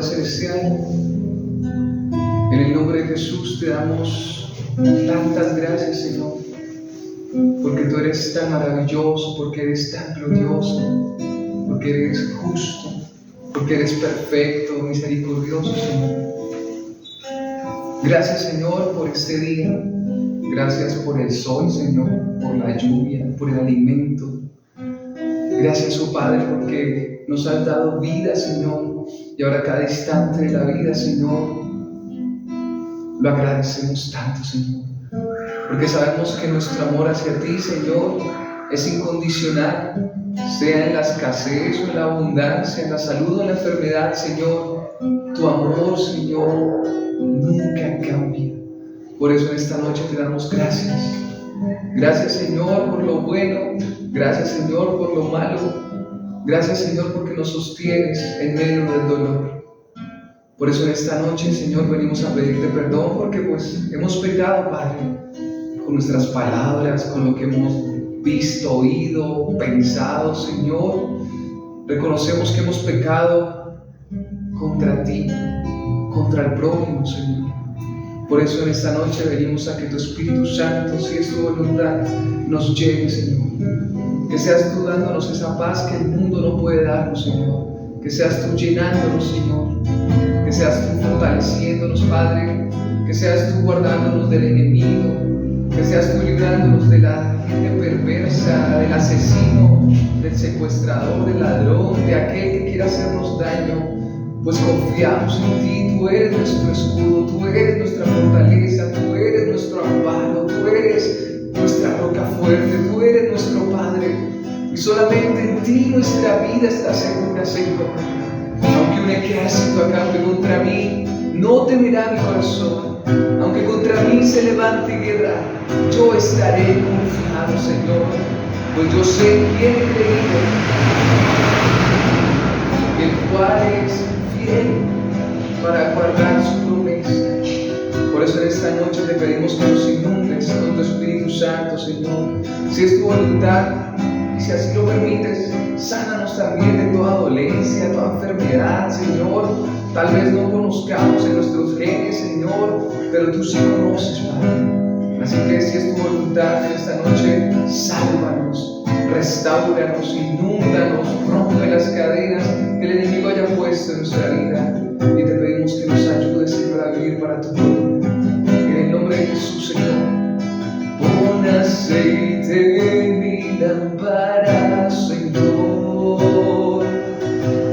Celestial, en el nombre de Jesús te damos tantas gracias, Señor, porque tú eres tan maravilloso, porque eres tan glorioso, porque eres justo, porque eres perfecto, misericordioso, Señor. Gracias, Señor, por este día. Gracias por el sol, Señor, por la lluvia, por el alimento. Gracias, oh Padre, porque nos has dado vida, Señor, y ahora cada instante de la vida, Señor, lo agradecemos tanto, Señor, porque sabemos que nuestro amor hacia ti, Señor, es incondicional, sea en la escasez o en la abundancia, en la salud o en la enfermedad, Señor. Tu amor, Señor, nunca cambia. Por eso en esta noche te damos gracias. Gracias, Señor, por lo bueno. Gracias, Señor, por lo malo. Gracias, Señor, porque nos sostienes en medio del dolor. Por eso en esta noche, Señor, venimos a pedirte perdón porque pues hemos pecado, Padre, con nuestras palabras, con lo que hemos visto, oído, pensado, Señor. Reconocemos que hemos pecado contra ti, contra el prójimo, Señor. Por eso en esta noche venimos a que tu Espíritu Santo, si es tu voluntad, nos lleve, Señor. Que seas tú dándonos esa paz que el mundo no puede darnos, Señor. Que seas tú llenándonos, Señor. Que seas tú fortaleciéndonos, Padre. Que seas tú guardándonos del enemigo. Que seas tú librándonos de la gente perversa, del asesino, del secuestrador, del ladrón, de aquel que quiera hacernos daño. Pues confiamos en ti, tú eres nuestro escudo, tú eres nuestra fortaleza, tú eres nuestro amparo, tú eres nuestra roca fuerte, tú eres nuestro Padre. Y solamente en ti nuestra vida está segura, Señor. Aunque un ejército acampe contra mí, no temerá mi corazón. Aunque contra mí se levante guerra, yo estaré confiado, Señor. Pues yo sé quién he creído, el cual es para guardar su promesa. Por eso en esta noche te pedimos que nos inundes con tu Espíritu Santo, Señor. Si es tu voluntad y si así lo permites, sánanos también de toda dolencia, toda enfermedad, Señor. Tal vez no conozcamos en nuestros genes, Señor, pero tú sí conoces, Padre. Así que si es tu voluntad en esta noche, sálvanos, restauranos, inúndanos, rompe las cadenas que el enemigo haya puesto en nuestra vida. Y te pedimos que nos ayudes, Señor, a vivir para tu gloria. En el nombre de Jesús, Señor. Pon aceite en mi lámpara, Señor.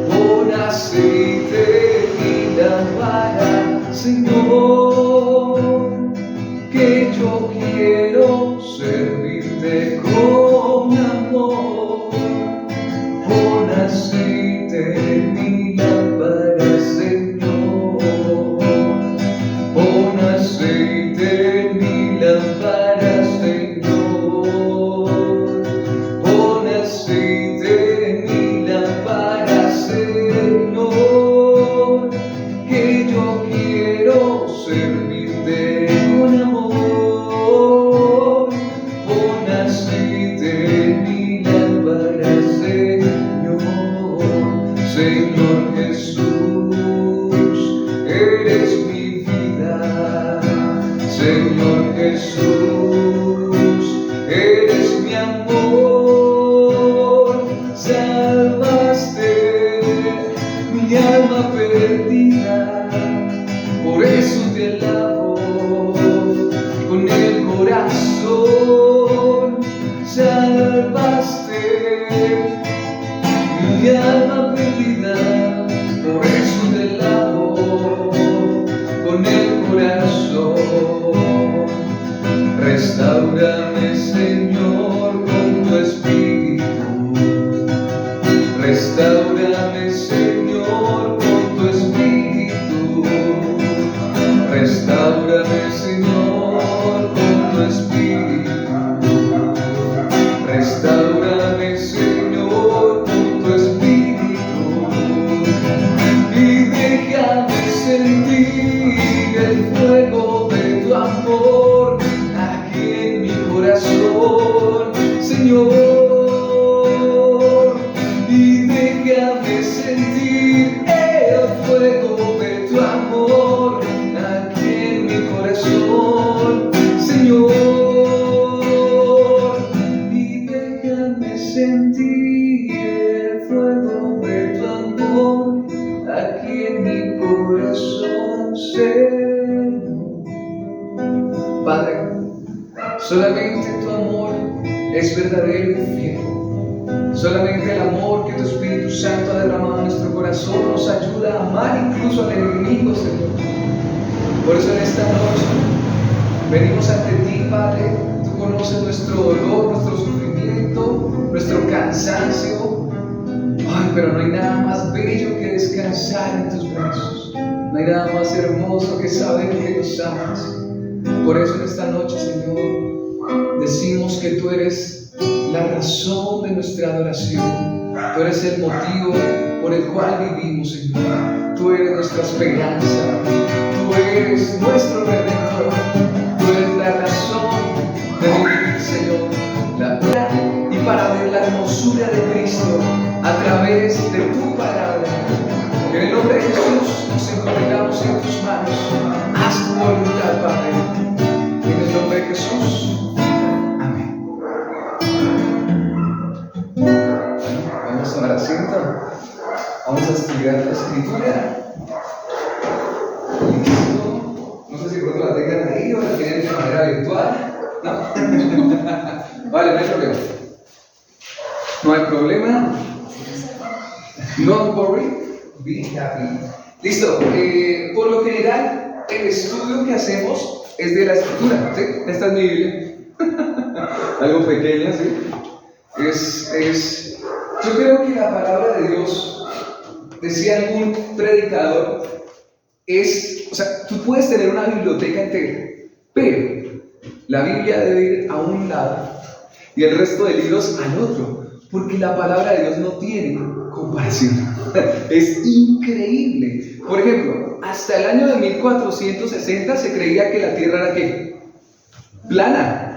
Pon aceite en mi lámpara, Señor. Que yo quiero servirte con amor. Pon aceite en mi lámpara, Señor. Pon aceite en mi lámpara, Señor. Pon aceite en mi lámpara, Señor. Que yo quiero servirte con amor. Pon aceite en mi lámpara, Señor. Señor Jesús, eres mi vida. Señor Jesús, eres mi amor. Salvaste mi alma perdida, por eso te alabo con el corazón. Salvaste mi alma perdida, por eso te alabo con el corazón. Restáurame, Señor, con tu Espíritu. Restáurame, Señor, con tu Espíritu. Restáurame, Señor, con tu Espíritu. Restáurame, Señor, con tu Espíritu. Y déjame sentir el fuego de tu amor aquí en mi corazón, Señor. Y déjame sentir el fuego es verdadero y fiel. Solamente el amor que tu Espíritu Santo ha derramado en nuestro corazón nos ayuda a amar incluso al enemigo, Señor. Por eso en esta noche venimos ante ti, Padre. Tú conoces nuestro dolor, nuestro sufrimiento, nuestro cansancio. Ay, pero no hay nada más bello que descansar en tus brazos. No hay nada más hermoso que saber que nos amas. Por eso en esta noche, Señor, decimos que tú eres la razón de nuestra adoración. Tú eres el motivo por el cual vivimos, Señor. Tú eres nuestra esperanza. Tú eres nuestro Redentor. Tú eres la razón de vivir, Señor. Y para ver la hermosura de Cristo a través de tu palabra. En el nombre de Jesús nos encomendamos en tus manos. Haz tu voluntad, Padre. En el nombre de Jesús. Amén. Bueno, vamos a tomar asiento. Vamos a estudiar la Escritura. Listo. No sé si pronto la tengan ahí o la tienen de manera virtual. No. Vale, no hay problema. No hay problema. Don't worry. Be happy. Listo. Por lo general, el estudio que hacemos es de la Escritura. ¿Sí? Esta es mi Biblia. Algo pequeña, ¿sí? Yo creo que la palabra de Dios, decía algún predicador, o sea, tú puedes tener una biblioteca entera, pero la Biblia debe ir a un lado y el resto de libros al otro, porque la palabra de Dios no tiene comparación. Es increíble. Por ejemplo, hasta el año de 1460 se creía que la Tierra era ¿qué? Plana.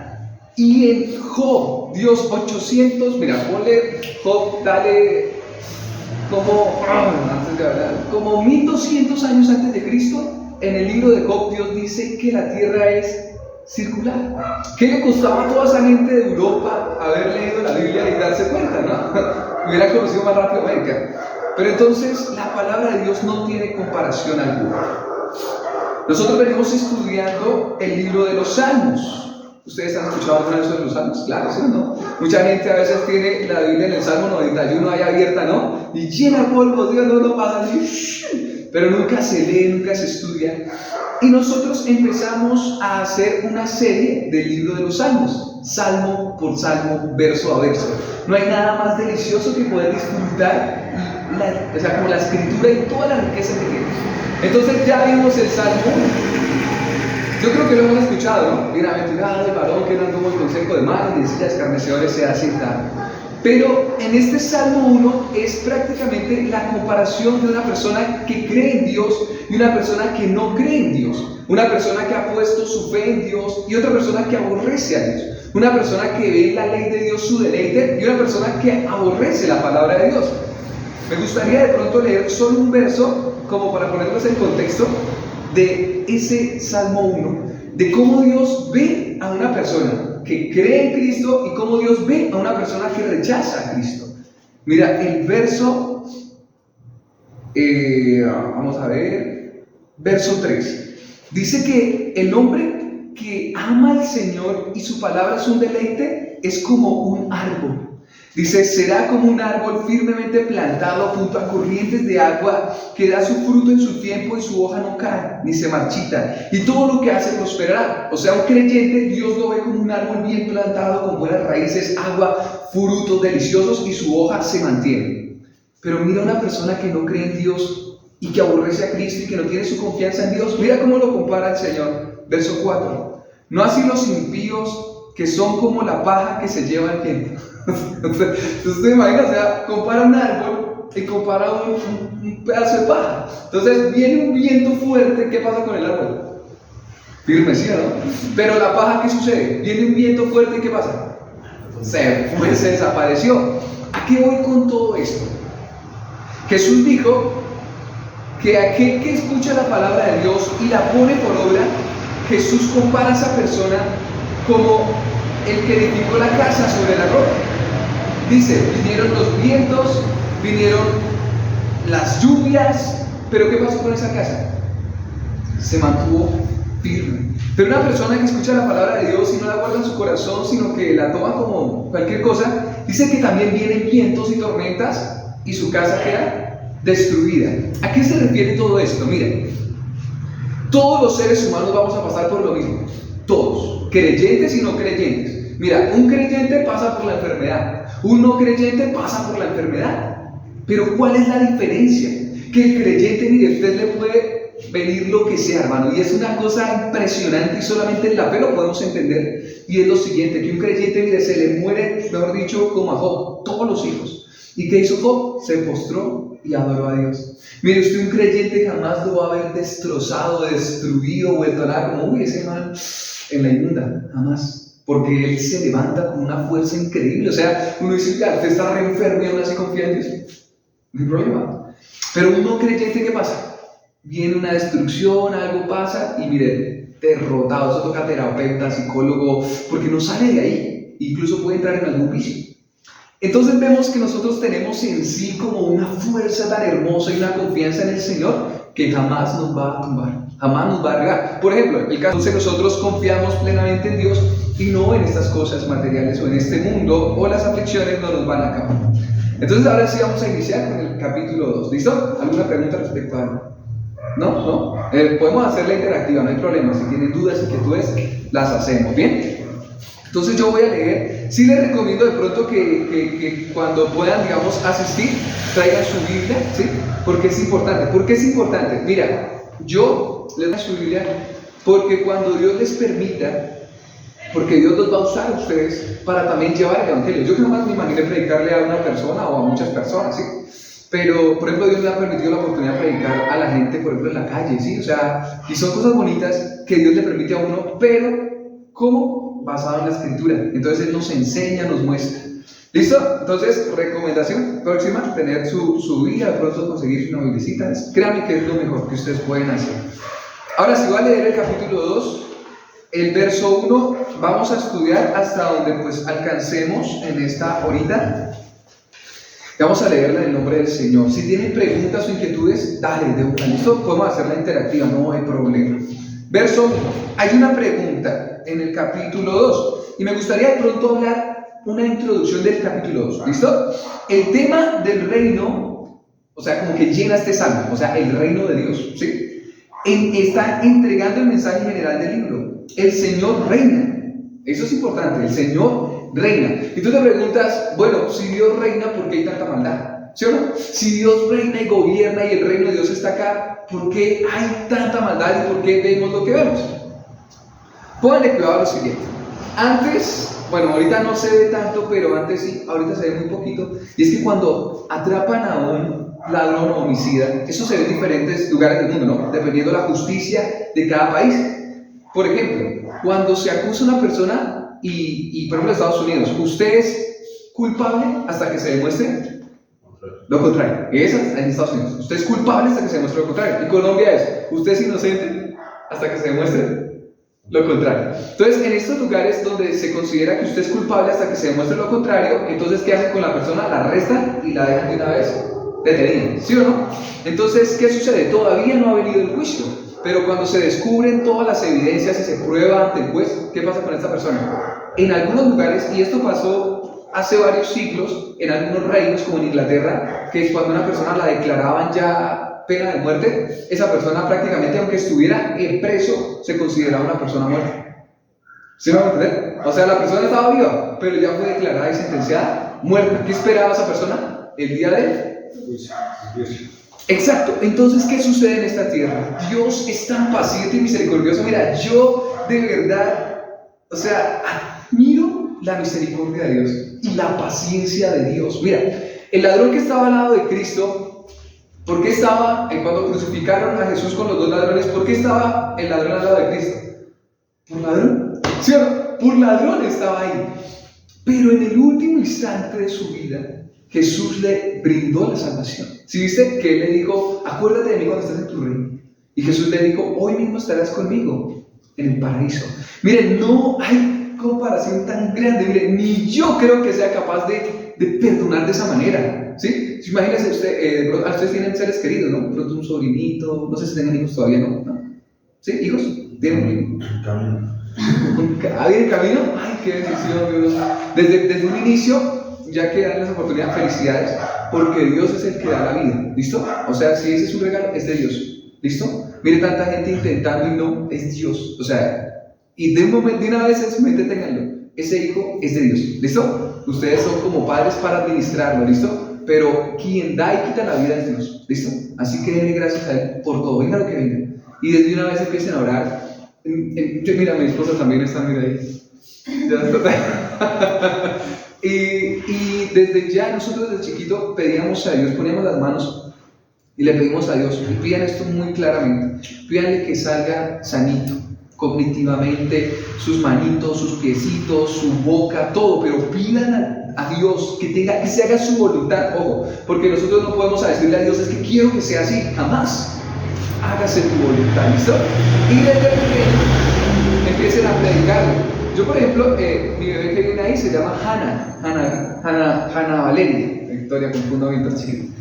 Y en Job, Dios 800, mira, ponle Job, dale como 1200 años antes de Cristo, en el libro de Job Dios dice que la Tierra es circular. ¿Qué le costaba a toda esa gente de Europa haber leído la Biblia y darse cuenta, no? Hubiera conocido más rápido América. Pero entonces la palabra de Dios no tiene comparación alguna. Nosotros venimos estudiando el libro de los Salmos. ¿Ustedes han escuchado alguna vez sobre los Salmos? Claro, ¿sí o no? Mucha gente a veces tiene la Biblia en el Salmo 91 ahí abierta, ¿no? Y llena polvo, Dios no lo pasa así. Pero nunca se lee, nunca se estudia. Y nosotros empezamos a hacer una serie del libro de los Salmos, salmo por salmo, verso a verso. No hay nada más delicioso que poder disfrutar como la escritura y toda la riqueza que tiene. Entonces ya vimos el Salmo 1. Yo creo que lo hemos escuchado, ¿no? Bienaventurado el varón que no anduvo en consejo de malos, ni silla de escarnecedores se ha sentado. Pero en este Salmo 1 es prácticamente la comparación de una persona que cree en Dios y una persona que no cree en Dios. Una persona que ha puesto su fe en Dios y otra persona que aborrece a Dios. Una persona que ve en la ley de Dios su deleite y una persona que aborrece la palabra de Dios. Me gustaría de pronto leer solo un verso como para ponernos en contexto de ese Salmo 1, de cómo Dios ve a una persona que cree en Cristo y cómo Dios ve a una persona que rechaza a Cristo. Mira, el verso, vamos a ver, verso 3, dice que el hombre que ama al Señor y su palabra es un deleite, es como un árbol. Dice, será como un árbol firmemente plantado junto a corrientes de agua que da su fruto en su tiempo y su hoja no cae, ni se marchita. Y todo lo que hace prosperará. O sea, un creyente, Dios lo ve como un árbol bien plantado, con buenas raíces, agua, frutos deliciosos y su hoja se mantiene. Pero mira una persona que no cree en Dios y que aborrece a Cristo y que no tiene su confianza en Dios. Mira cómo lo compara el Señor. Verso 4. No así los impíos, que son como la paja que se lleva el viento. Entonces, usted imagina, o sea, compara un árbol y compara un pedazo de paja. Entonces viene un viento fuerte, ¿qué pasa con el árbol? Firme, ¿sí o no? Pero la paja, ¿qué sucede? Viene un viento fuerte y ¿qué pasa? Se desapareció. ¿A qué voy con todo esto? Jesús dijo que aquel que escucha la palabra de Dios y la pone por obra, Jesús compara a esa persona como el que edificó la casa sobre la roca. Dice, vinieron los vientos, vinieron las lluvias, pero ¿qué pasó con esa casa? Se mantuvo firme. Pero una persona que escucha la palabra de Dios y no la guarda en su corazón, sino que la toma como cualquier cosa, dice que también vienen vientos y tormentas y su casa queda destruida. ¿A qué se refiere todo esto? Miren, todos los seres humanos vamos a pasar por lo mismo. Todos, creyentes y no creyentes. Mira, un creyente pasa por la enfermedad, un no creyente pasa por la enfermedad. Pero ¿cuál es la diferencia? Que el creyente, mire, usted le puede venir lo que sea, hermano, y es una cosa impresionante y solamente en la fe lo podemos entender. Y es lo siguiente, que un creyente, mire, se le muere, mejor dicho, como a Job, todos los hijos. ¿Y qué hizo Job? Se postró y adoró a Dios. Mire, usted, un creyente jamás lo va a ver destrozado, destruido, vuelto a nada, como, uy, ese man en la inmunda, jamás. Porque él se levanta con una fuerza increíble. O sea, uno dice, claro, usted está re enfermo y aún así confía en Dios. No hay problema. Pero un no creyente, ¿qué pasa? Viene una destrucción, algo pasa y miren, derrotado. Eso toca terapeuta, psicólogo, porque no sale de ahí. Incluso puede entrar en algún vicio. Entonces vemos que nosotros tenemos en sí como una fuerza tan hermosa y una confianza en el Señor que jamás nos va a tumbar, jamás nos va a regar. Por ejemplo, el caso de nosotros confiamos plenamente en Dios y no en estas cosas materiales o en este mundo, o las aflicciones no nos van a acabar. Entonces ahora sí vamos a iniciar con el capítulo 2. ¿Listo? ¿Alguna pregunta respecto a algo? ¿No? Podemos hacerla interactiva, no hay problema. Si tienen dudas, inquietudes, las hacemos. ¿Bien? Entonces yo voy a leer. Sí les recomiendo de pronto que cuando puedan, digamos, asistir, traigan su Biblia, ¿sí? Porque es importante. ¿Por qué es importante? Mira, yo les doy su Biblia porque cuando Dios les permita, porque Dios los va a usar a ustedes para también llevar el Evangelio. Yo jamás me imaginé predicarle a una persona o a muchas personas, ¿sí? Pero, por ejemplo, Dios me ha permitido la oportunidad de predicar a la gente, por ejemplo, en la calle, ¿sí? O sea, y son cosas bonitas que Dios le permite a uno, pero ¿cómo? Basado en la Escritura. Entonces Él nos enseña, nos muestra. ¿Listo? Entonces, recomendación próxima, tener su Biblia, de pronto conseguir una biblicita. Créanme que es lo mejor que ustedes pueden hacer. Ahora, si voy a leer el capítulo 2, el verso 1, vamos a estudiar hasta donde pues alcancemos en esta horita. Vamos a leerla en el nombre del Señor. Si tienen preguntas o inquietudes, dale de una. ¿Listo? Podemos hacerla interactiva, no hay problema. Verso 1. Hay una pregunta en el capítulo 2. Y me gustaría de pronto hablar una introducción del capítulo 2. ¿Listo? El tema del reino, o sea, como que llena este salmo, o sea, el reino de Dios, ¿sí? Está entregando el mensaje general del libro. El Señor reina. Eso es importante, el Señor reina. Y tú te preguntas, bueno, si Dios reina, ¿por qué hay tanta maldad? ¿Sí o no? Si Dios reina y gobierna y el reino de Dios está acá, ¿por qué hay tanta maldad y por qué vemos lo que vemos? Pónganle cuidado a lo siguiente. Antes, bueno, ahorita no se ve tanto, pero antes sí, ahorita se ve muy poquito. Y es que cuando atrapan a un ladrón o homicida, eso se ve en diferentes lugares del mundo, ¿no? Dependiendo de la justicia de cada país. Por ejemplo, cuando se acusa a una persona y por ejemplo, en Estados Unidos, usted es culpable hasta que se demuestre lo contrario. Eso es en Estados Unidos. Usted es culpable hasta que se demuestre lo contrario. En Colombia es, usted es inocente hasta que se demuestre lo contrario. Entonces, en estos lugares donde se considera que usted es culpable hasta que se demuestre lo contrario, entonces, ¿qué hacen con la persona? La arrestan y la dejan de una vez detenida. ¿Sí o no? Entonces, ¿qué sucede? Todavía no ha venido el juicio. Pero cuando se descubren todas las evidencias y se prueba ante el juez, ¿qué pasa con esta persona? En algunos lugares, y esto pasó hace varios siglos, en algunos reinos como en Inglaterra, que es cuando una persona la declaraban ya pena de muerte, esa persona prácticamente, aunque estuviera preso, se consideraba una persona muerta. ¿Sí me van a entender? O sea, la persona estaba viva, pero ya fue declarada y sentenciada muerta. ¿Qué esperaba esa persona? El día del juicio. Exacto. Entonces, ¿qué sucede en esta tierra? Dios es tan paciente y misericordioso. Mira, yo de verdad, o sea, admiro la misericordia de Dios y la paciencia de Dios. Mira, el ladrón que estaba al lado de Cristo, ¿por qué estaba, cuando crucificaron a Jesús con los dos ladrones, por qué estaba el ladrón al lado de Cristo? ¿Por ladrón? ¿Sí o no? Por ladrón estaba ahí. Pero en el último instante de su vida, Jesús le brindó la salvación. ¿Sí viste? Que Él le dijo, acuérdate de mí cuando estés en tu reino. Y Jesús le dijo, hoy mismo estarás conmigo en el paraíso. Miren, no hay comparación tan grande. Miren, ni yo creo que sea capaz de perdonar de esa manera. ¿Sí? Imagínense ustedes tienen seres queridos, ¿no? De pronto un sobrinito, no sé si tengan hijos todavía, ¿no? ¿Sí? ¿Hijos? ¿Tienen Camino. ¿Alguien en camino? ¡Ay, qué bendición, Dios! Desde un inicio, ya que dan las oportunidades, felicidades, porque Dios es el que da la vida, ¿listo? O sea, si ese es un regalo, es de Dios, ¿listo? Mire, tanta gente intentando y no, es Dios, o sea, y de una vez en su mente tenganlo, ese hijo es de Dios, ¿listo? Ustedes son como padres para administrarlo, ¿listo? Pero quien da y quita la vida es Dios, ¿listo? Así que denle gracias a Él por todo, venga lo que venga, y desde una vez empiecen a orar. Mira, mi esposa también está, mira ahí. Ya está. Y desde ya, nosotros desde chiquito pedíamos a Dios, poníamos las manos y le pedimos a Dios, y pidan esto muy claramente, pídanle que salga sanito, cognitivamente, sus manitos, sus piecitos, su boca, todo, pero pidan a Dios que se haga su voluntad, ojo, porque nosotros no podemos decirle a Dios, es que quiero que sea así, jamás. Hágase tu voluntad, ¿listo? Y desde que empiecen a predicarlo. Yo, por ejemplo, mi bebé que viene ahí se llama Hanna Valeria. Victoria, confundo mientras chiquito.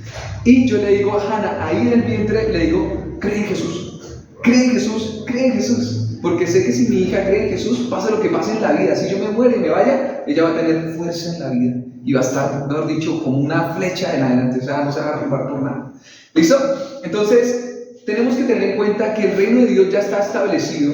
Y yo le digo a Hanna, ahí en el vientre, le digo, cree en Jesús, cree en Jesús, cree en Jesús. Porque sé que si mi hija cree en Jesús, pase lo que pase en la vida. Si yo me muero y me vaya, ella va a tener fuerza en la vida. Y va a estar, mejor dicho, como una flecha en adelante. O sea, no se va a derrumbar por nada. ¿Listo? Entonces, tenemos que tener en cuenta que el reino de Dios ya está establecido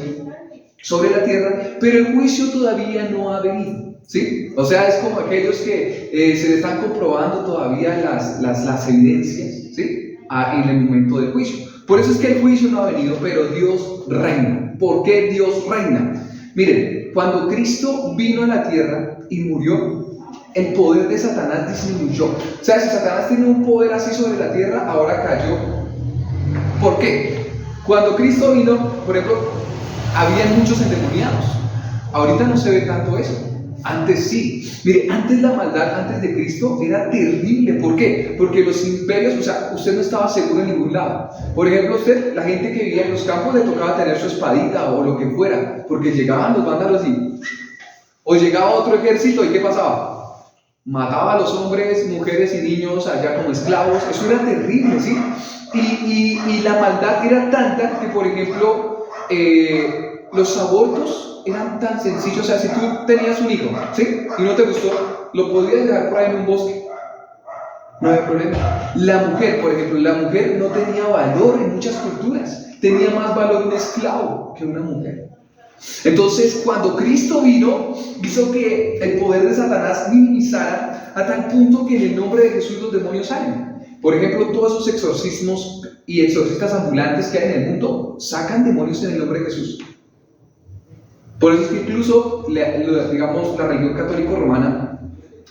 sobre la tierra, pero el juicio todavía no ha venido, ¿sí? O sea, es como aquellos que se están comprobando todavía las evidencias, ¿sí? En el momento del juicio. Por eso es que el juicio no ha venido, pero Dios reina. ¿Por qué Dios reina? Miren, cuando Cristo vino a la tierra y murió, el poder de Satanás disminuyó. O sea, si Satanás tiene un poder así sobre la tierra, ahora cayó. ¿Por qué? Cuando Cristo vino, por ejemplo, había muchos endemoniados. Ahorita no se ve tanto eso. Antes sí. Mire, antes la maldad, antes de Cristo, era terrible. ¿Por qué? Porque los imperios, o sea, usted no estaba seguro en ningún lado. Por ejemplo, la gente que vivía en los campos le tocaba tener su espadita o lo que fuera, porque llegaban los vándalos o llegaba otro ejército y ¿qué pasaba? Mataba a los hombres, mujeres y niños allá como esclavos. Eso era terrible, ¿sí? Y la maldad era tanta que, por ejemplo, los abortos eran tan sencillos. O sea, si tú tenías un hijo, ¿sí? Y no te gustó, lo podías dejar por ahí en un bosque. No había problema. La mujer, por ejemplo, la mujer no tenía valor en muchas culturas. Tenía más valor un esclavo que una mujer. Entonces, cuando Cristo vino, hizo que el poder de Satanás minimizara a tal punto que en el nombre de Jesús los demonios salen. Por ejemplo, todos esos exorcismos y exorcistas ambulantes que hay en el mundo sacan demonios en el nombre de Jesús. Por eso es que incluso, digamos, la religión católica romana,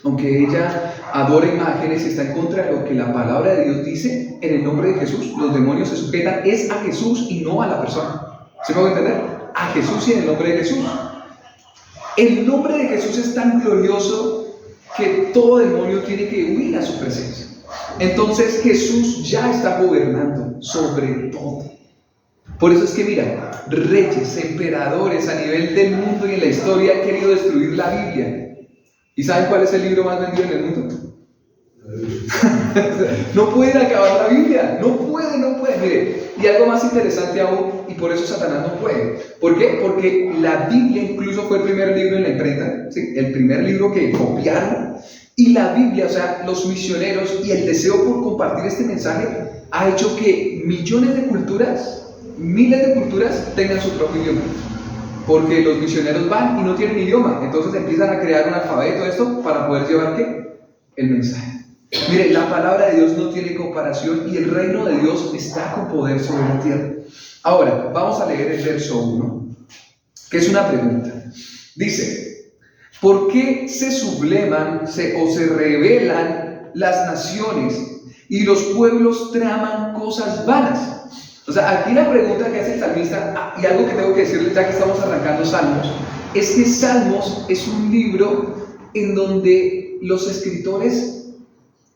aunque ella adora imágenes y está en contra de lo que la palabra de Dios dice, en el nombre de Jesús, los demonios se sujetan es a Jesús y no a la persona. ¿Se me va a entender? A Jesús y en el nombre de Jesús. El nombre de Jesús es tan glorioso que todo demonio tiene que huir a su presencia. Entonces Jesús ya está gobernando sobre todo. Por eso es que mira, reyes, emperadores a nivel del mundo y en la historia han querido destruir la Biblia. ¿Y saben cuál es el libro más vendido en el mundo? No pueden acabar la Biblia, no pueden. Mire, y algo más interesante aún, y por eso Satanás no puede. ¿Por qué? Porque la Biblia incluso fue el primer libro en la imprenta, ¿sí? El primer libro que copiaron. Y la Biblia, o sea, los misioneros y el deseo por compartir este mensaje ha hecho que millones de culturas, miles de culturas tengan su propio idioma. Porque los misioneros van y no tienen idioma, entonces empiezan a crear un alfabeto esto para poder llevar ¿qué? El mensaje. Mire, la palabra de Dios no tiene comparación y el reino de Dios está con poder sobre la tierra. Ahora, vamos a leer el verso 1, que es una pregunta. Dice, ¿por qué se sublevan o se rebelan las naciones y los pueblos traman cosas vanas? O sea, aquí la pregunta que hace el salmista, y algo que tengo que decirles ya que estamos arrancando Salmos, es que Salmos es un libro en donde los escritores,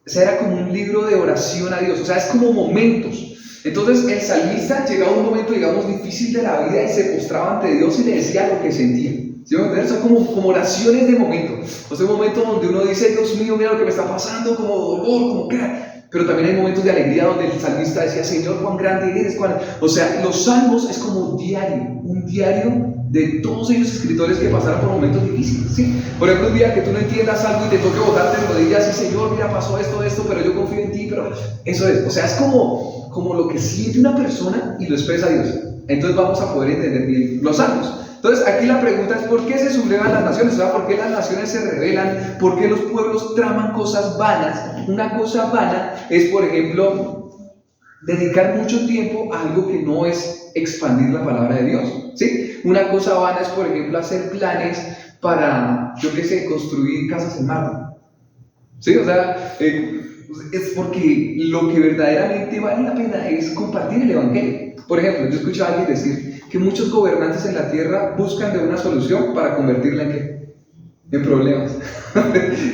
o sea, era como un libro de oración a Dios, o sea, es como momentos. Entonces el salmista llegaba a un momento, digamos, difícil de la vida y se postraba ante Dios y le decía lo que sentía. ¿Sí? Son como oraciones de momento. O sea, un momento donde uno dice, Dios mío, mira lo que me está pasando, como dolor, como qué. pero también hay momentos de alegría donde el salmista decía, Señor, cuán grande eres, O sea, los salmos es como un diario de todos ellos escritores que pasaron por momentos difíciles, ¿sí? Por ejemplo, un día que tú no entiendas algo y te toque botarte de rodillas y Señor, mira, pasó esto, pero yo confío en ti, pero eso es, o sea, es como lo que siente una persona y lo expresa Dios. Entonces vamos a poder entender bien los salmos. Entonces aquí la pregunta es, ¿por qué se sublevan las naciones? O sea, ¿por qué las naciones se rebelan? ¿Por qué los pueblos traman cosas vanas? Una cosa vana es, por ejemplo, dedicar mucho tiempo a algo que no es expandir la palabra de Dios, ¿sí? Una cosa vana es, por ejemplo, hacer planes para, yo qué sé, construir casas en Marte, ¿sí? O sea, es porque lo que verdaderamente vale la pena es compartir el Evangelio. Por ejemplo, yo escuché a alguien decir que muchos gobernantes en la tierra buscan de una solución para convertirla en ¿qué? En problemas.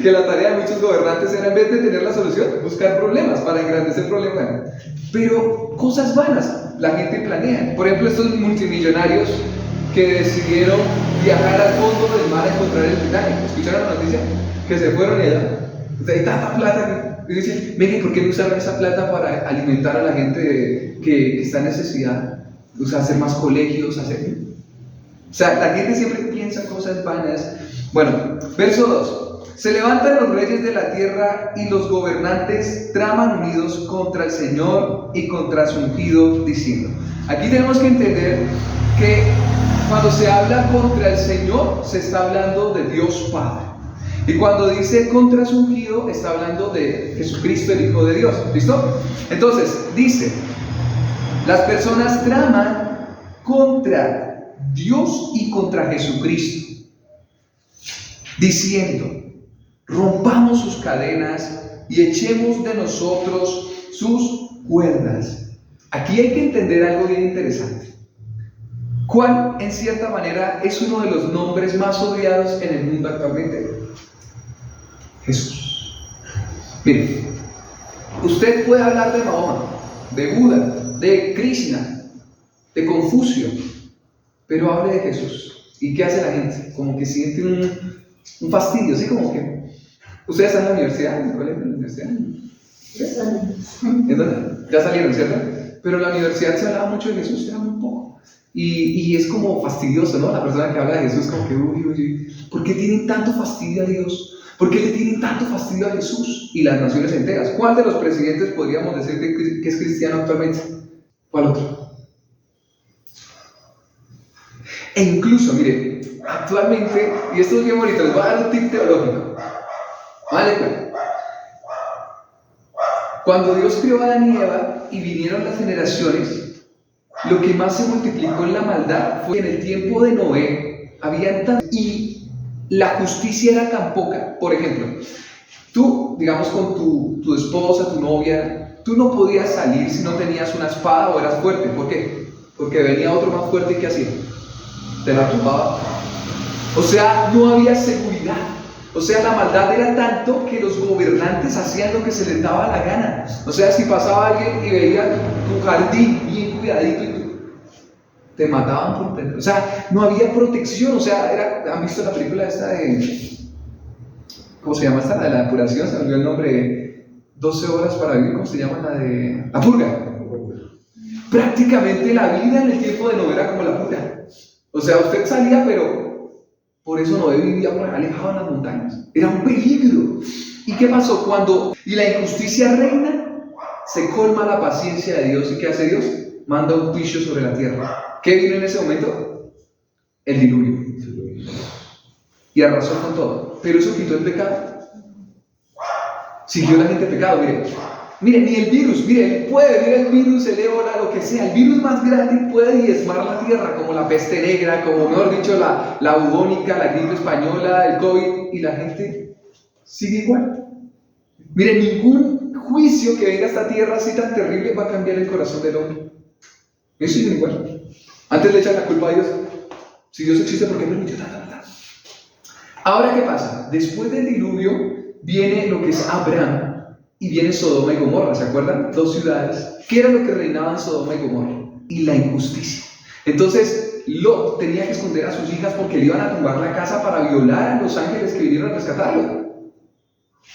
Que la tarea de muchos gobernantes era, en vez de tener la solución, buscar problemas para engrandecer problemas. Pero cosas vanas la gente planea. Por ejemplo, estos multimillonarios que decidieron viajar al fondo del mar a encontrar el Titanic. ¿Escucharon la noticia? Que se fueron allá. O sea, hay tanta plata que dicen, miren, ¿por qué no usaron esa plata para alimentar a la gente que está en necesidad? O sea, hacer más colegios, O sea, la gente siempre piensa cosas vanas. Bueno, verso 2. Se levantan los reyes de la tierra y los gobernantes traman unidos contra el Señor y contra su ungido, diciendo. Aquí tenemos que entender que cuando se habla contra el Señor, se está hablando de Dios Padre. Y cuando dice contra su ungido, está hablando de Jesucristo, el Hijo de Dios. ¿Listo? Entonces, dice, las personas traman contra Dios y contra Jesucristo, diciendo, rompamos sus cadenas y echemos de nosotros sus cuerdas. Aquí hay que entender algo bien interesante. ¿Cuál, en cierta manera, es uno de los nombres más odiados en el mundo actualmente? Jesús. Miren, usted puede hablar de Mahoma, de Buda, de Krishna, de Confucio, pero hable de Jesús. ¿Y qué hace la gente? Como que siente un fastidio, ¿sí? Como que... ¿Ustedes están en la universidad? ¿En el colegio? ¿En la universidad? Ya salieron, ¿cierto? Pero en la universidad se hablaba mucho de Jesús, se habla un poco. Y es como fastidioso, ¿no? La persona que habla de Jesús como que, uy, ¿por qué tienen tanto fastidio a Dios? ¿Por qué le tienen tanto fastidio a Jesús y las naciones enteras? ¿Cuál de los presidentes podríamos decir que es cristiano actualmente? ¿Cuál otro? E incluso, mire, actualmente, y esto es bien bonito, les voy a dar un tip teológico. ¿Vale? Cuando Dios creó a Adán y Eva y vinieron las generaciones, lo que más se multiplicó en la maldad fue que en el tiempo de Noé habían tantos y la justicia era tan poca. Por ejemplo, tú, digamos, con tu esposa, tu novia, tú no podías salir si no tenías una espada o eras fuerte. ¿Por qué? Porque venía otro más fuerte y ¿qué hacía? Te la tumbaba. O sea, no había seguridad. O sea, la maldad era tanto que los gobernantes hacían lo que se les daba la gana. O sea, si pasaba alguien y veía tu jardín bien cuidadito y te mataban por tener. O sea, no había protección. O sea, ¿han visto la película esta de... ¿Cómo se llama esta? La de la depuración, se me olvidó el nombre. 12 horas para vivir, ¿cómo se llama? La de... La purga. Prácticamente la vida en el tiempo de Noé era como la purga. O sea, usted salía, pero por eso Noé vivía por alejado en las montañas. Era un peligro. ¿Y qué pasó? Cuando la injusticia reina, se colma la paciencia de Dios. ¿Y qué hace Dios? Manda un juicio sobre la tierra. ¿Qué vino en ese momento? El diluvio. Y arrasó con todo. Pero eso quitó el pecado. Siguió la gente pecado. Mire, ni el virus, puede venir el virus, el ébola, lo que sea. El virus más grande puede diezmar la tierra, como la peste negra, como mejor dicho, la bubónica, la gripe española, el COVID, y la gente sigue igual. Mire, ningún juicio que venga a esta tierra así tan terrible va a cambiar el corazón del hombre. Ellos siguen igual. Antes le echan la culpa a Dios. Si Dios existe, ¿por qué permitió tanta maldad? Ahora, ¿qué pasa? Después del diluvio viene lo que es Abraham. Y viene Sodoma y Gomorra, ¿se acuerdan? 2 ciudades. ¿Qué era lo que reinaba en Sodoma y Gomorra? Y la injusticia. Entonces, Lot tenía que esconder a sus hijas porque le iban a tumbar la casa para violar a los ángeles que vinieron a rescatarlo.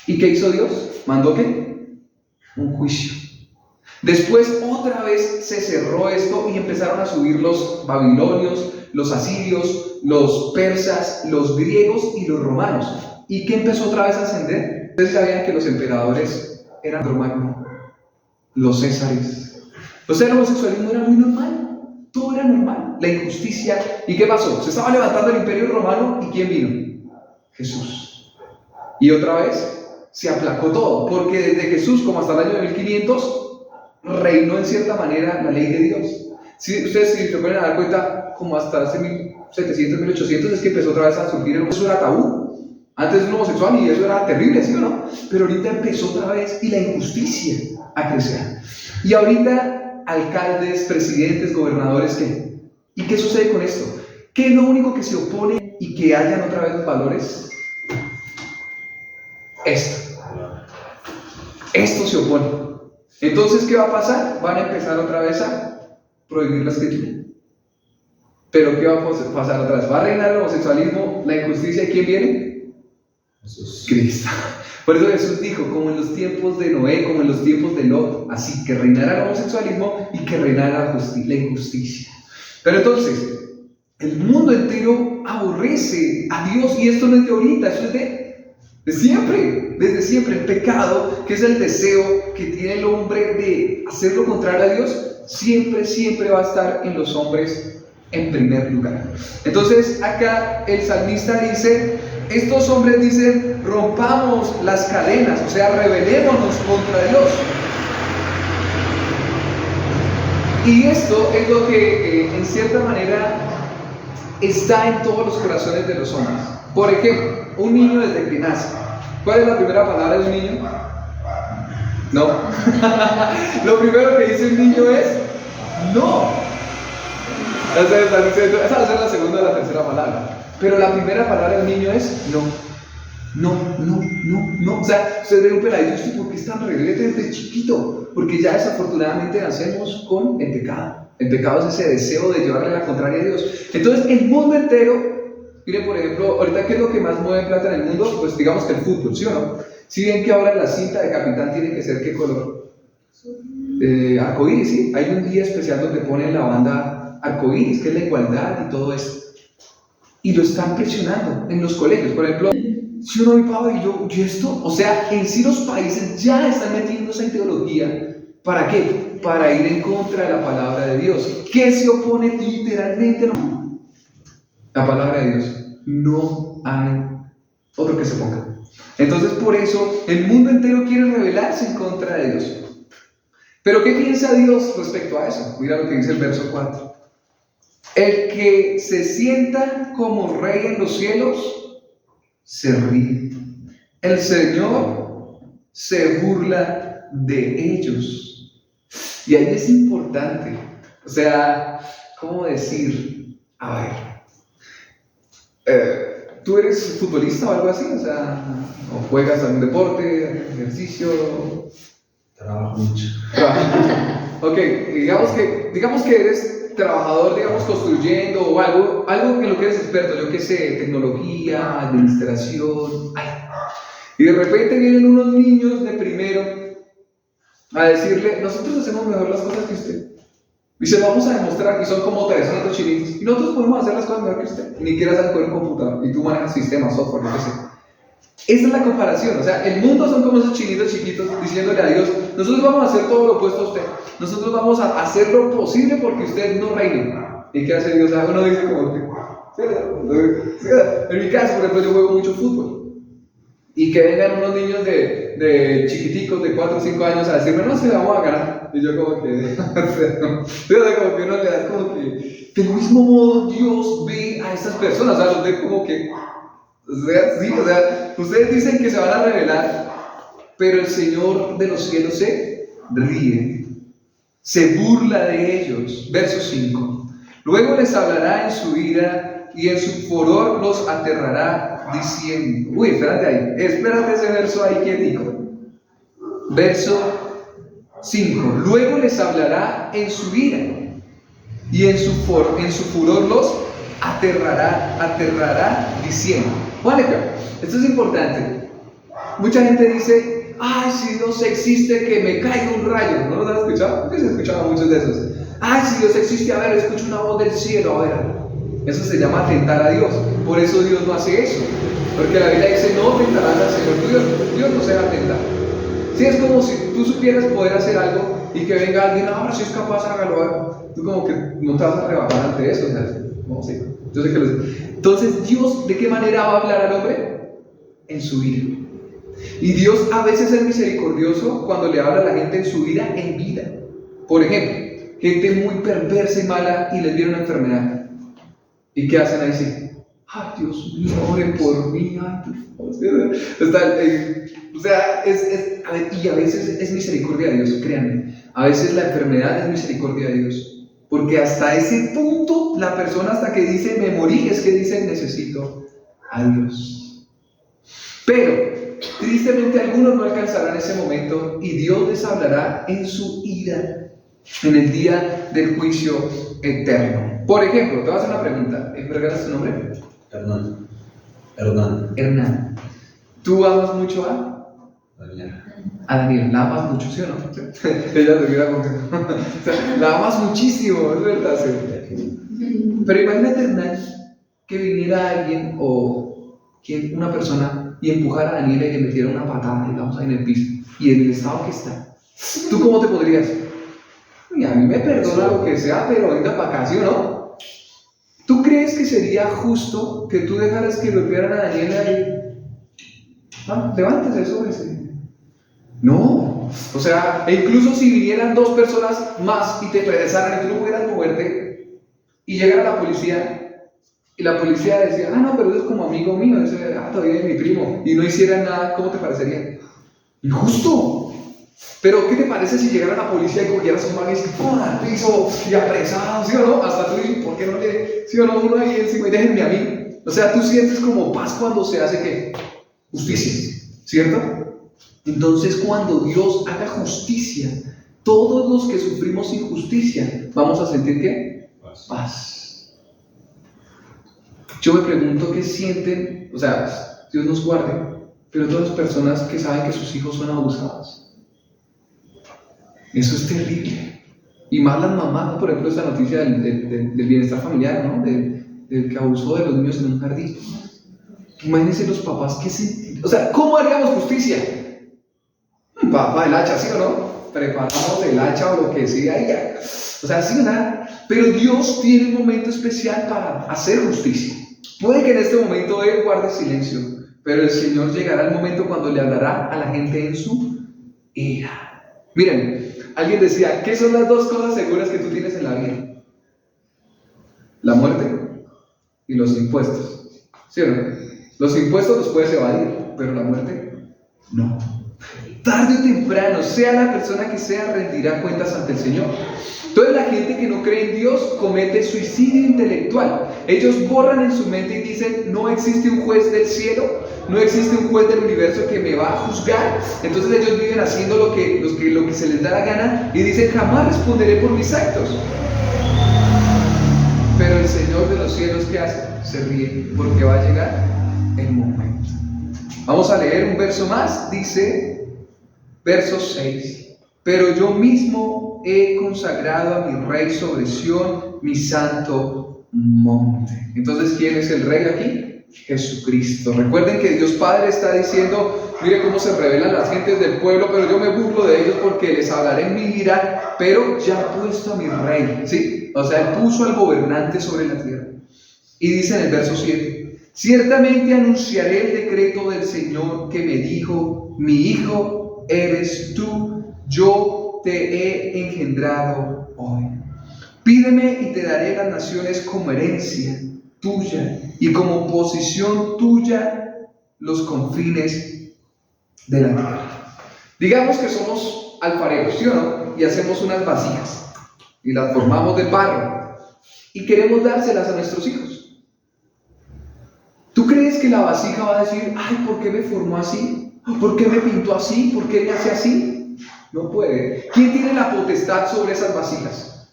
¿Y qué hizo Dios? ¿Mandó qué? un juicio. Después otra vez se cerró esto y empezaron a subir los babilonios, los asirios, los persas, los griegos y los romanos. ¿Y qué empezó otra vez a ascender? Ustedes sabían que los emperadores eran romanos, los césares. O sea, el homosexualismo era muy normal, todo era normal, la injusticia. ¿Y qué pasó? Se estaba levantando el imperio romano y ¿quién vino? Jesús. Y otra vez se aplacó todo, porque desde Jesús como hasta el año 1500 reinó en cierta manera la ley de Dios. Si ustedes se pueden dar cuenta, como hasta hace 1700, 1800 es que empezó otra vez a surgir el eso era tabú. Antes un homosexual y eso era terrible, ¿sí o no? Pero ahorita empezó otra vez y la injusticia a crecer. Y ahorita alcaldes, presidentes, gobernadores, ¿qué? ¿Y qué sucede con esto? ¿Qué es lo único que se opone y que hayan otra vez los valores? Esto se opone. Entonces, ¿qué va a pasar? Van a empezar otra vez a prohibir la escritura. Pero ¿qué va a pasar otra vez? Va a reinar el homosexualismo, la injusticia, ¿y quién viene? Jesús. Cristo. Por eso Jesús dijo, como en los tiempos de Noé, como en los tiempos de Lot, así que reinará el homosexualismo y que reinará la injusticia. Pero entonces, el mundo entero aborrece a Dios, y esto no es de ahorita, eso es de siempre, desde siempre. El pecado, que es el deseo que tiene el hombre de hacer lo contrario a Dios, siempre va a estar en los hombres en primer lugar. Entonces acá el salmista dice, estos hombres dicen, rompamos las cadenas, o sea, rebelémonos contra Dios. Y esto es lo que en cierta manera está en todos los corazones de los hombres. Por ejemplo, un niño desde que nace, ¿cuál es la primera palabra de un niño? No. Lo primero que dice un niño es no. Esa va a ser la segunda o la tercera palabra. Pero la primera palabra del niño es no. No. O sea, usted ve un peladito, ¿y por qué es tan rebelde desde chiquito? Porque ya desafortunadamente nacemos con el pecado. El pecado es ese deseo de llevarle la contraria a Dios. Entonces, el mundo entero, miren, por ejemplo, ahorita, ¿qué es lo que más mueve plata en el mundo? Pues digamos que el fútbol, ¿sí o no? Si bien que ahora la cinta de capitán tiene que ser, ¿qué color? Arcoíris, ¿sí? Hay un día especial donde ponen la banda arcoíris, que es la igualdad y todo esto. Y lo están presionando en los colegios. Por ejemplo, si uno ve Pablo y esto, o sea, en sí los países ya están metiéndose en teología. ¿Para qué? Para ir en contra de la palabra de Dios. ¿Qué se opone literalmente? No. La palabra de Dios. No hay otro que se ponga. Entonces, por eso, el mundo entero quiere rebelarse en contra de Dios. Pero ¿qué piensa Dios respecto a eso? Mira lo que dice el verso 4. El que se sienta como rey en los cielos, se ríe. El Señor se burla de ellos. Y ahí es importante. O sea, ¿cómo decir? A ver. ¿Tú eres futbolista o algo así? O sea, ¿o juegas algún deporte, ejercicio? Trabajo mucho. Ok, digamos que eres trabajador, digamos, construyendo o algo en lo que eres experto, yo qué sé, tecnología, administración. Y de repente vienen unos niños de primero a decirle, nosotros hacemos mejor las cosas que usted. Dice, vamos a demostrar que son como 300 chinitos y nosotros podemos hacer las cosas mejor que usted. Y ni siquiera sabes con el computador y tú manejas sistemas, software, lo que sea. Esa es la comparación. O sea, el mundo son como esos chinitos chiquitos diciéndole a Dios, nosotros vamos a hacer todo lo opuesto a usted. Nosotros vamos a hacer lo posible porque usted no reine. ¿Y qué hace Dios? O sea, uno dice como que, en mi caso, por ejemplo, yo juego mucho fútbol. Y que vengan unos niños de chiquiticos, de 4 o 5 años a decirme, no, se la vamos a ganar. Y yo como que, como que uno le da como que, del mismo modo Dios ve a estas personas, o sea, los ve como que, ustedes dicen que se van a rebelar, pero el Señor de los cielos se ríe, se burla de ellos. Verso 5. Luego les hablará en su ira y en su furor los aterrará diciendo, espérate ese verso ahí quietico. Verso 5. Luego les hablará en su ira y en su furor los aterrará diciendo. Vale, esto es importante. Mucha gente dice, ay, si Dios existe, que me caiga un rayo. ¿No los han escuchado? Yo he escuchado muchos de esos. Ay, si Dios existe, a ver, escucho una voz del cielo, a ver. Eso se llama tentar a Dios. Por eso Dios no hace eso. Porque la Biblia dice, no tentarás al Señor. Dios no se va a tentar. Si es como si tú supieras poder hacer algo y que venga alguien, ahora si es capaz, hágalo. Tú como que no te vas a rebajar ante eso. O sea, no sé. Yo sé que lo sé. Entonces, Dios, ¿de qué manera va a hablar al hombre? En su ira. Y Dios a veces es misericordioso cuando le habla a la gente en su ira en vida. Por ejemplo, gente muy perversa y mala y les viene una enfermedad. ¿Y qué hacen ahí? Sí. Ay, Dios mío, oren por mí. Ay, por favor. Y a veces es misericordia de Dios, créanme. A veces la enfermedad es misericordia de Dios. Porque hasta ese punto, la persona hasta que dice, me morí, es que dice, necesito a Dios. Pero, tristemente, algunos no alcanzarán ese momento y Dios les hablará en su ira, en el día del juicio eterno. Por ejemplo, te voy a hacer una pregunta. ¿Me regalas tu nombre? Hernán. ¿Tú amas mucho a Daniel? ¿La amas mucho, sí o no? Ella se mira como o sea, la amas muchísimo, es verdad. Sí. Pero imagínate, Hernán, que viniera alguien o una persona y empujara a Daniel y le metiera una patada, digamos, ahí en el piso, y en el estado que está. ¿Tú cómo te podrías? Y a mí me perdona lo que sea, pero venga para acá, ¿sí o no? ¿Tú crees que sería justo que tú dejaras que golpearan a Daniel ahí? Levántese, súbese. No. O sea, e incluso si vinieran 2 personas más y te presaran y tú no pudieras moverte y llegara la policía y la policía decía, no, pero eso es como amigo mío, ese, todavía es mi primo, y no hicieran nada, ¿cómo te parecería? Injusto. Pero ¿qué te parece si llegara la policía y cogiera sus manos y ¡pum! Al piso y apresado, ¿sí o no? Hasta tú dices, ¿por qué no le, sí o no, uno ahí encima y déjenme a mí? O sea, tú sientes como paz cuando se hace ¿qué? Justicia, ¿cierto? Entonces, cuando Dios haga justicia, todos los que sufrimos injusticia, vamos a sentir ¿qué? Paz. Yo me pregunto qué sienten, o sea, Dios nos guarde, pero todas las personas que saben que sus hijos son abusados. Eso es terrible. Y más las mamás, por ejemplo, esta noticia del bienestar familiar, ¿no? Del que abusó de los niños en un jardín. Imagínense los papás que se... O sea, ¿cómo haríamos justicia? Papá, el hacha, ¿sí o no? Preparamos el hacha o lo que sea y ya. O sea, sí o nada. Pero Dios tiene un momento especial para hacer justicia. Puede que en este momento Él guarde silencio, pero el Señor llegará el momento cuando le hablará a la gente en su ira. Miren, alguien decía, ¿qué son las 2 cosas seguras que tú tienes en la vida? La muerte y los impuestos. ¿Sí o no? Los impuestos los puedes evadir, pero la muerte, no. Tarde o temprano, sea la persona que sea, rendirá cuentas ante el Señor. Entonces la gente que no cree en Dios comete suicidio intelectual. Ellos borran en su mente y dicen, no existe un juez del cielo, no existe un juez del universo que me va a juzgar. Entonces ellos viven haciendo lo que se les da la gana y dicen, jamás responderé por mis actos. Pero el Señor de los cielos, ¿qué hace? Se ríe, porque va a llegar el momento. Vamos a leer un verso más, dice, verso 6. Pero yo mismo he consagrado a mi rey sobre Sión, mi santo monte. Entonces, ¿quién es el rey aquí? Jesucristo. Recuerden que Dios Padre está diciendo, mire cómo se rebelan las gentes del pueblo, pero yo me burlo de ellos porque les hablaré en mi ira, pero ya he puesto a mi rey, ¿sí? O sea, Él puso al gobernante sobre la tierra. Y dice en el verso 7, ciertamente anunciaré el decreto del Señor que me dijo, mi hijo eres tú, yo te he engendrado hoy. Pídeme y te daré las naciones como herencia tuya y como posesión tuya los confines de la tierra. Digamos que somos alfareros, ¿sí o no? Y hacemos unas vasijas y las formamos de barro y queremos dárselas a nuestros hijos. ¿Tú crees que la vasija va a decir, ay, ¿por qué me formó así? ¿Por qué me pintó así? ¿Por qué me hace así? No puede. ¿Quién tiene la potestad sobre esas vasijas?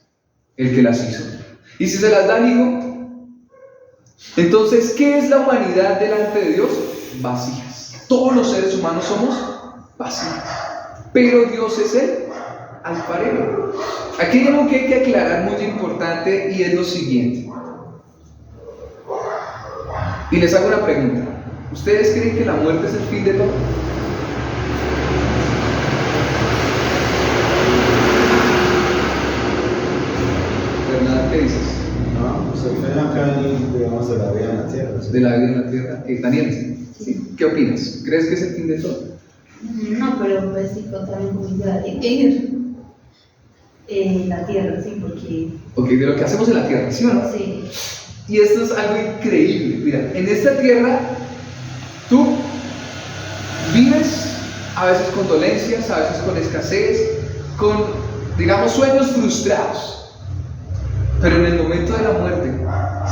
El que las hizo. ¿Y si se las da al hijo? Entonces, ¿qué es la humanidad delante de Dios? Vasijas. Todos los seres humanos somos vacíos, pero Dios es el alfarero. Aquí hay algo que hay que aclarar muy importante y es lo siguiente. Y les hago una pregunta. ¿Ustedes creen que la muerte es el fin de todo? ¿Verdad? ¿Qué dices? No, pues el fin acá, digamos, de la vida en la tierra. ¿Sí? De la vida en la tierra. Daniel, ¿sí? ¿Qué opinas? ¿Crees que es el fin de todo? No, pero pues sí, también como la tierra, sí, porque... Ok, de lo que hacemos en la tierra, ¿sí o no? Sí. Y esto es algo increíble. Mira, en esta tierra tú vives a veces con dolencias, a veces con escasez, con, digamos, sueños frustrados. Pero en el momento de la muerte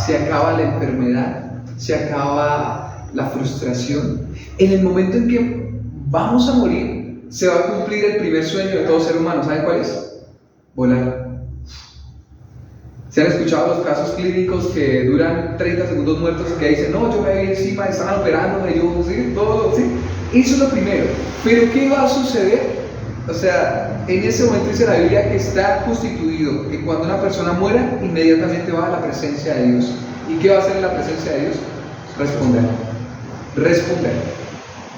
se acaba la enfermedad, se acaba la frustración. En el momento en que vamos a morir, se va a cumplir el primer sueño de todo ser humano. ¿Saben cuál es? Volar. ¿Se han escuchado los casos clínicos que duran 30 segundos muertos y que dicen, no, yo me vi encima, estaban operándome, yo, sí, todo, sí? Eso es lo primero. Pero ¿qué va a suceder? O sea, en ese momento dice la Biblia que está constituido, que cuando una persona muera, inmediatamente va a la presencia de Dios. ¿Y qué va a hacer en la presencia de Dios? Responder. Responder.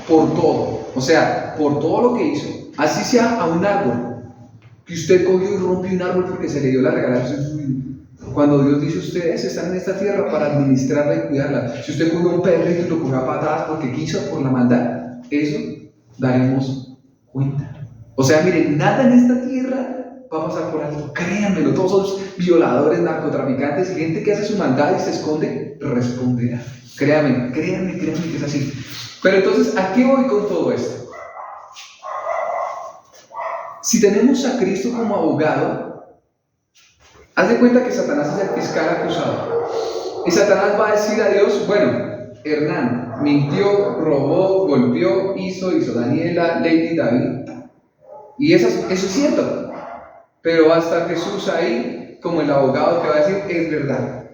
Por todo. O sea, por todo lo que hizo. Así sea a un árbol. Que usted cogió y rompió un árbol porque se le dio la regalación. Cuando Dios dice, ustedes están en esta tierra para administrarla y cuidarla. Si usted cogió un perrito y lo cogió a patadas porque quiso, por la maldad, eso daremos cuenta. O sea, miren, nada en esta tierra va a pasar por alto. Créanmelo, todos los violadores, narcotraficantes y gente que hace su maldad y se esconde, responderá. Créanme que es así. Pero entonces, ¿a qué voy con todo esto? Si tenemos a Cristo como abogado, haz de cuenta que Satanás es el fiscal acusado. Y Satanás va a decir a Dios, bueno, Hernán mintió, robó, golpeó, hizo Daniela, Lady, David. Y eso es cierto. Pero va a estar Jesús ahí como el abogado que va a decir, es verdad.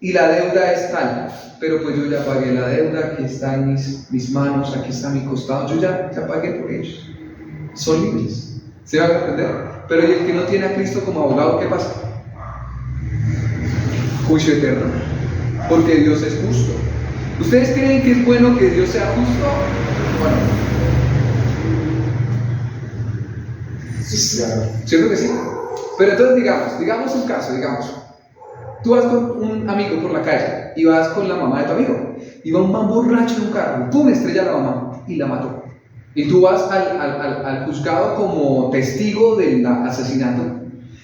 Y la deuda es tal, pero pues yo ya pagué la deuda, aquí está en mis manos, aquí está mi costado, yo ya pagué por ellos. Son libres. ¿Se va a entender? Pero ¿y el que no tiene a Cristo como abogado, qué pasa? Juicio eterno, porque Dios es justo. ¿Ustedes creen que es bueno que Dios sea justo? Bueno, Sí, claro. ¿cierto que sí? Pero entonces digamos un caso, tú vas con un amigo por la calle y vas con la mamá de tu amigo y va un man borracho en un carro, ¡pum!, estrella a la mamá y la mató. Y tú vas al juzgado como testigo del asesinato.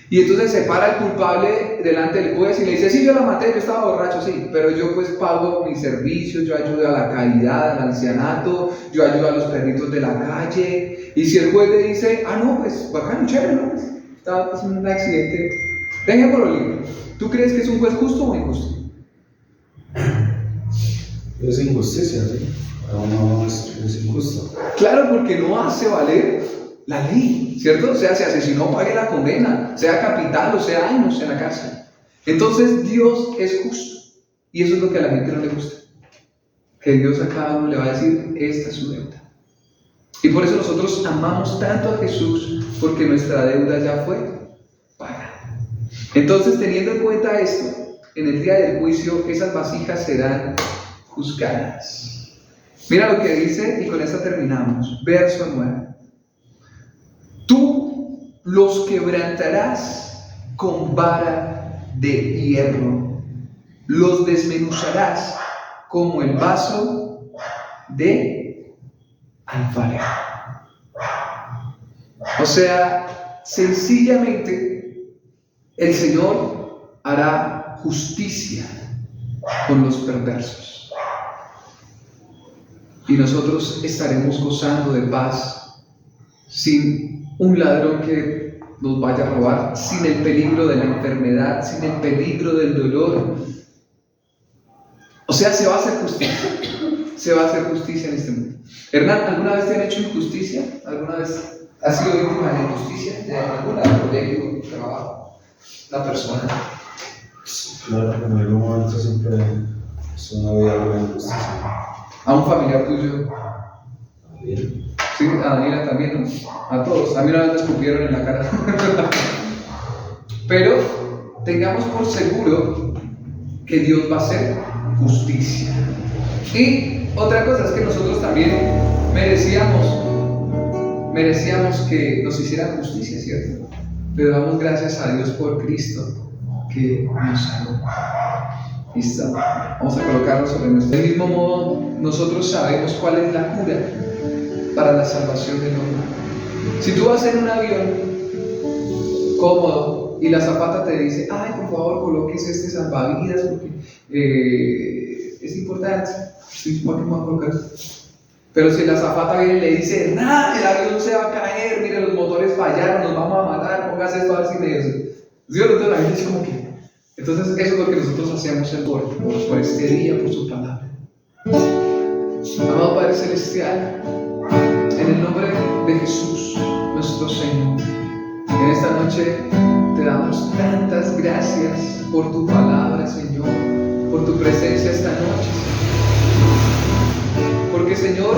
Y entonces se para el culpable delante del juez y le dice, sí, yo la maté, yo estaba borracho, sí, pero yo pues pago mis servicios, yo ayudo a la caridad, al ancianato, yo ayudo a los perritos de la calle. Y si el juez le dice, no, pues bacano, chévere, ¿no? Pues, estaba pasando un accidente, déjenmelo libre. ¿Tú crees que es un juez justo o injusto? Es injusticia, ¿sí? No, es injusto. Claro, porque no hace valer la ley, ¿cierto? O sea, si asesinó, pague la condena, sea capital o sea años en la cárcel. Entonces Dios es justo. Y eso es lo que a la gente no le gusta. Que Dios a cada uno le va a decir, esta es su deuda. Y por eso nosotros amamos tanto a Jesús, porque nuestra deuda ya fue pagada. Entonces, teniendo en cuenta esto, en el día del juicio, esas vasijas serán juzgadas. Mira lo que dice, y con esto terminamos. Verso 9. Tú los quebrantarás con vara de hierro, los desmenuzarás como el vaso de alfarero. O sea, sencillamente el Señor hará justicia con los perversos. Y nosotros estaremos gozando de paz, sin un ladrón que nos vaya a robar, sin el peligro de la enfermedad, sin el peligro del dolor. O sea, se va a hacer justicia. Se va a hacer justicia en este mundo. Hernán, ¿alguna vez te han hecho injusticia? ¿Alguna vez has sido víctima de injusticia? ¿De alguna colegio, trabajo, una persona? Claro, en algún momento siempre es una vida de injusticia. ¿A un familiar tuyo Bien. Sí, a Daniela también, ¿no? A todos. A mí una vez me escupieron en la cara. Pero tengamos por seguro que Dios va a hacer justicia. Y otra cosa es que nosotros también merecíamos que nos hicieran justicia, ¿cierto? Pero damos gracias a Dios por Cristo que nos salvó. Listo. Vamos a colocarlo sobre nuestro. Del mismo modo, nosotros sabemos cuál es la cura para la salvación del hombre. Si tú vas en un avión cómodo y la azafata te dice, ay, por favor, coloques este salvavidas porque es importante. Sí, ¿por qué me voy a colocar? Pero si la azafata viene y le dice, nada, el avión se va a caer, mire, los motores fallaron, nos vamos a matar, póngase esto a ver si me dice. Dios, entonces la gente dice como que. Entonces, eso es lo que nosotros hacemos por este día, por su palabra. Amado Padre Celestial, en el nombre de Jesús, nuestro Señor, en esta noche te damos tantas gracias por tu palabra, Señor, por tu presencia esta noche, Señor. Porque, Señor,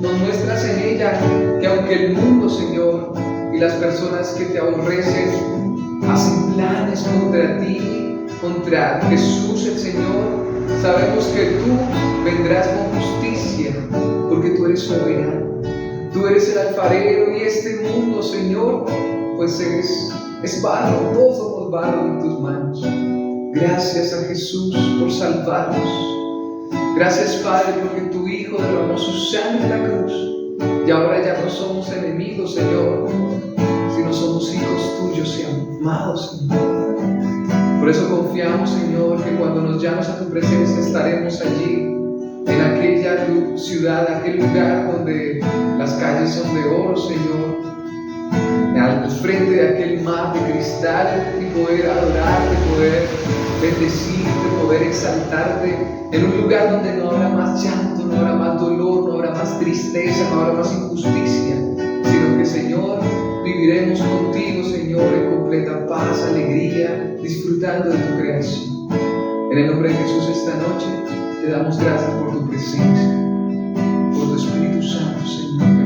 nos muestras en ella que aunque el mundo, Señor, y las personas que te aborrecen hacen planes contra ti, contra Jesús el Señor, sabemos que tú vendrás con justicia, porque tú eres soberano. Tú eres el alfarero y este mundo, Señor, pues es barro, todos somos barro en tus manos. Gracias a Jesús por salvarnos. Gracias, Padre, porque tu Hijo derramó su sangre en la cruz y ahora ya no somos enemigos, Señor, sino somos hijos tuyos y amados, Señor. Por eso confiamos, Señor, que cuando nos llames a tu presencia estaremos allí, en aquella ciudad, aquel lugar donde las calles son de oro, Señor, al frente de aquel mar de cristal, y poder adorarte, poder bendecirte, poder exaltarte, en un lugar donde no habrá más llanto, no habrá más dolor, no habrá más tristeza, no habrá más injusticia, sino que, Señor, viviremos contigo, Señor, en completa paz, alegría, disfrutando de tu creación. En el nombre de Jesús esta noche te damos gracias por tu presencia, por tu Espíritu Santo, Señor.